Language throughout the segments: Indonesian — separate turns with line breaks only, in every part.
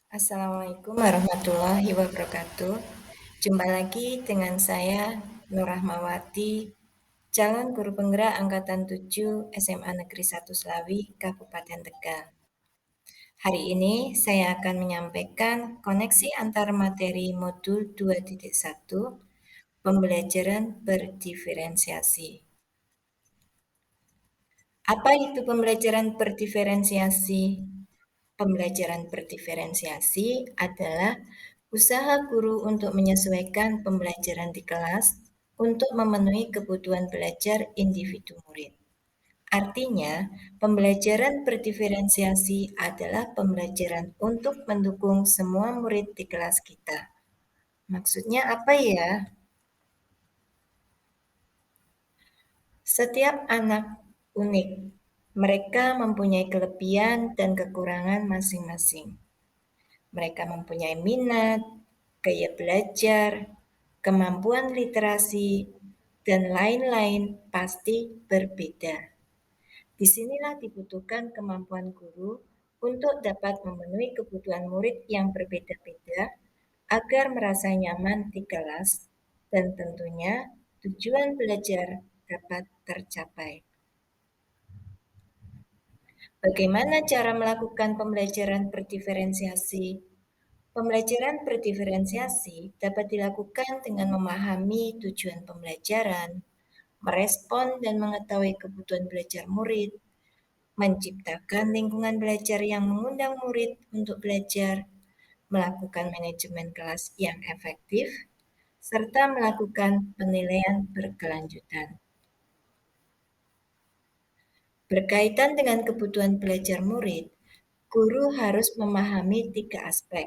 Assalamualaikum warahmatullahi wabarakatuh. Jumpa lagi dengan saya Nur Rahmawati, calon guru penggerak angkatan 7 SMA Negeri 1 Slawi, Kabupaten Tegal. Hari ini saya akan menyampaikan koneksi antar materi modul 2.1 pembelajaran berdiferensiasi. Apa itu pembelajaran berdiferensiasi? Pembelajaran berdiferensiasi adalah usaha guru untuk menyesuaikan pembelajaran di kelas untuk memenuhi kebutuhan belajar individu murid. Artinya, pembelajaran berdiferensiasi adalah pembelajaran untuk mendukung semua murid di kelas kita. Maksudnya apa ya? Setiap anak unik. Mereka mempunyai kelebihan dan kekurangan masing-masing. Mereka mempunyai minat, gaya belajar, kemampuan literasi, dan lain-lain pasti berbeda. Disinilah dibutuhkan kemampuan guru untuk dapat memenuhi kebutuhan murid yang berbeda-beda agar merasa nyaman di kelas dan tentunya tujuan belajar dapat tercapai. Bagaimana cara melakukan pembelajaran berdiferensiasi? Pembelajaran berdiferensiasi dapat dilakukan dengan memahami tujuan pembelajaran, merespon dan mengetahui kebutuhan belajar murid, menciptakan lingkungan belajar yang mengundang murid untuk belajar, melakukan manajemen kelas yang efektif, serta melakukan penilaian berkelanjutan. Berkaitan dengan kebutuhan belajar murid, guru harus memahami 3 aspek.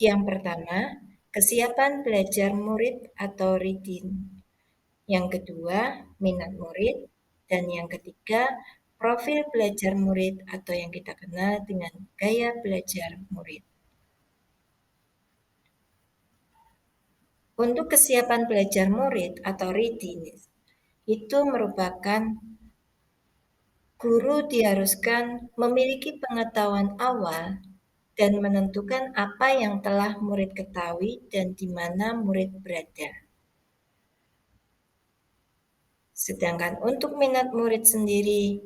Yang pertama, kesiapan belajar murid atau reading. Yang kedua, minat murid. Dan yang ketiga, profil belajar murid atau yang kita kenal dengan gaya belajar murid. Untuk kesiapan belajar murid atau reading, itu merupakan guru diharuskan memiliki pengetahuan awal dan menentukan apa yang telah murid ketahui dan di mana murid berada. Sedangkan untuk minat murid sendiri,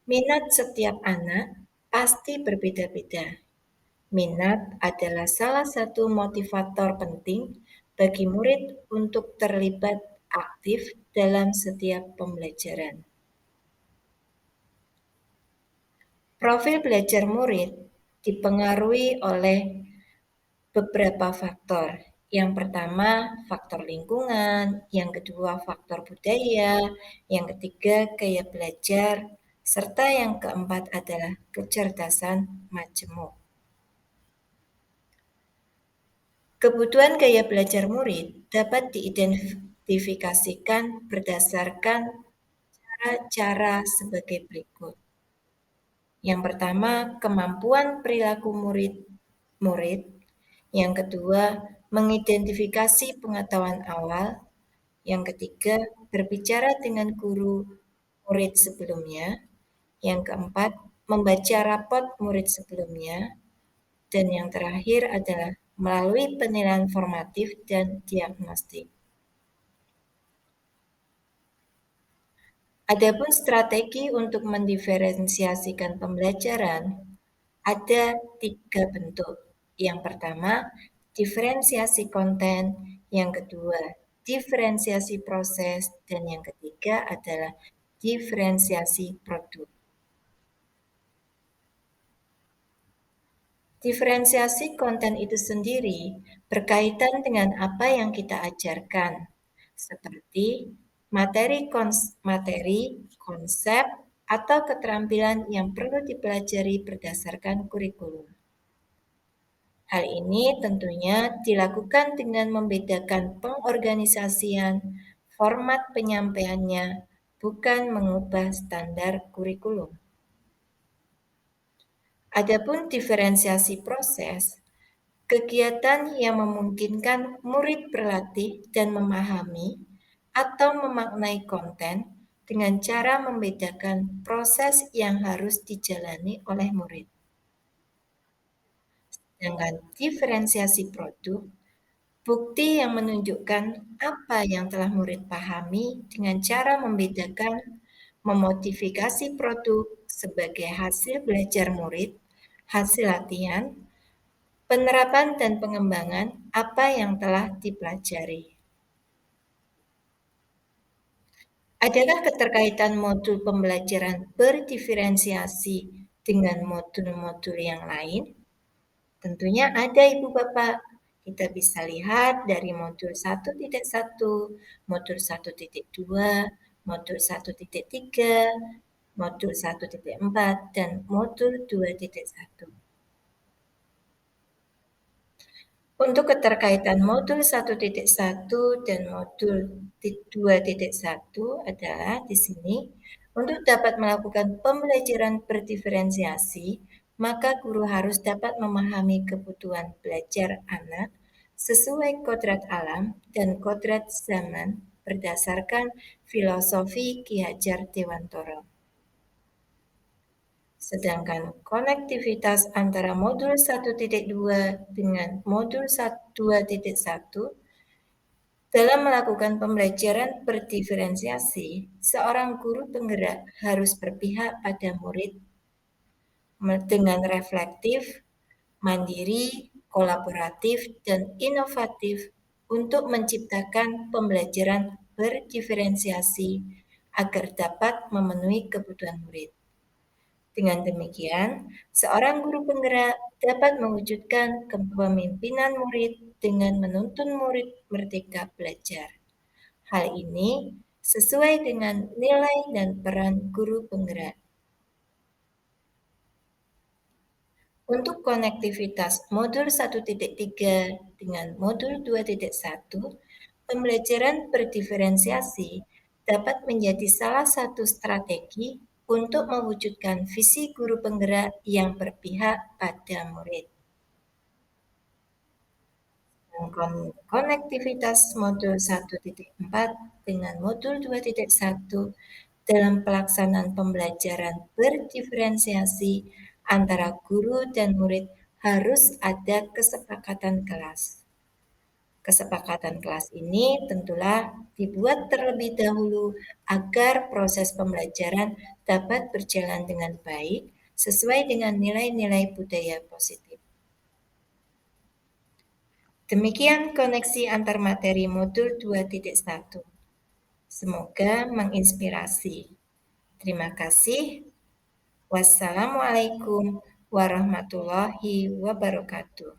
minat setiap anak pasti berbeda-beda. Minat adalah salah satu motivator penting bagi murid untuk terlibat aktif dalam setiap pembelajaran. Profil belajar murid dipengaruhi oleh beberapa faktor. Yang pertama, faktor lingkungan, yang kedua, faktor budaya, yang ketiga, gaya belajar, serta yang keempat adalah kecerdasan majemuk. Kebutuhan gaya belajar murid dapat diidentifikasikan berdasarkan cara-cara sebagai berikut. Yang pertama, kemampuan perilaku murid. Yang kedua, mengidentifikasi pengetahuan awal. Yang ketiga, berbicara dengan guru murid sebelumnya. Yang keempat, membaca rapot murid sebelumnya. Dan yang terakhir adalah melalui penilaian formatif dan diagnostik. Adapun strategi untuk mendiferensiasikan pembelajaran ada 3 bentuk. Yang pertama, diferensiasi konten, yang kedua, diferensiasi proses, dan yang ketiga adalah diferensiasi produk. Diferensiasi konten itu sendiri berkaitan dengan apa yang kita ajarkan, seperti materi, konsep, atau keterampilan yang perlu dipelajari berdasarkan kurikulum. Hal ini tentunya dilakukan dengan membedakan pengorganisasian, format penyampaiannya, bukan mengubah standar kurikulum. Adapun diferensiasi proses, kegiatan yang memungkinkan murid berlatih dan memahami atau memaknai konten dengan cara membedakan proses yang harus dijalani oleh murid. Sedangkan diferensiasi produk, bukti yang menunjukkan apa yang telah murid pahami dengan cara membedakan, memodifikasi produk sebagai hasil belajar murid, hasil latihan, penerapan dan pengembangan apa yang telah dipelajari. Adakah keterkaitan modul pembelajaran berdiferensiasi dengan modul-modul yang lain? Tentunya ada Ibu Bapak. Kita bisa lihat dari modul 1.1, modul 1.2, modul 1.3, modul 1.4, dan modul 2.1. Untuk keterkaitan modul 1.1 dan modul 2.1 adalah di sini, untuk dapat melakukan pembelajaran berdiferensiasi, maka guru harus dapat memahami kebutuhan belajar anak sesuai kodrat alam dan kodrat zaman berdasarkan filosofi Ki Hajar Dewantoro. Sedangkan konektivitas antara modul 1.2 dengan modul 2.1 dalam melakukan pembelajaran berdiferensiasi, seorang guru penggerak harus berpihak pada murid dengan reflektif, mandiri, kolaboratif, dan inovatif untuk menciptakan pembelajaran berdiferensiasi agar dapat memenuhi kebutuhan murid. Dengan demikian, seorang guru penggerak dapat mewujudkan kepemimpinan murid dengan menuntun murid merdeka belajar. Hal ini sesuai dengan nilai dan peran guru penggerak. Untuk konektivitas modul 1.3 dengan modul 2.1, pembelajaran berdiferensiasi dapat menjadi salah satu strategi untuk mewujudkan visi guru penggerak yang berpihak pada murid. Konektivitas modul 1.4 dengan modul 2.1 dalam pelaksanaan pembelajaran berdiferensiasi antara guru dan murid harus ada kesepakatan kelas. Kesepakatan kelas ini tentulah dibuat terlebih dahulu agar proses pembelajaran dapat berjalan dengan baik sesuai dengan nilai-nilai budaya positif. Demikian koneksi antar materi modul 2.1. Semoga menginspirasi. Terima kasih. Wassalamualaikum warahmatullahi wabarakatuh.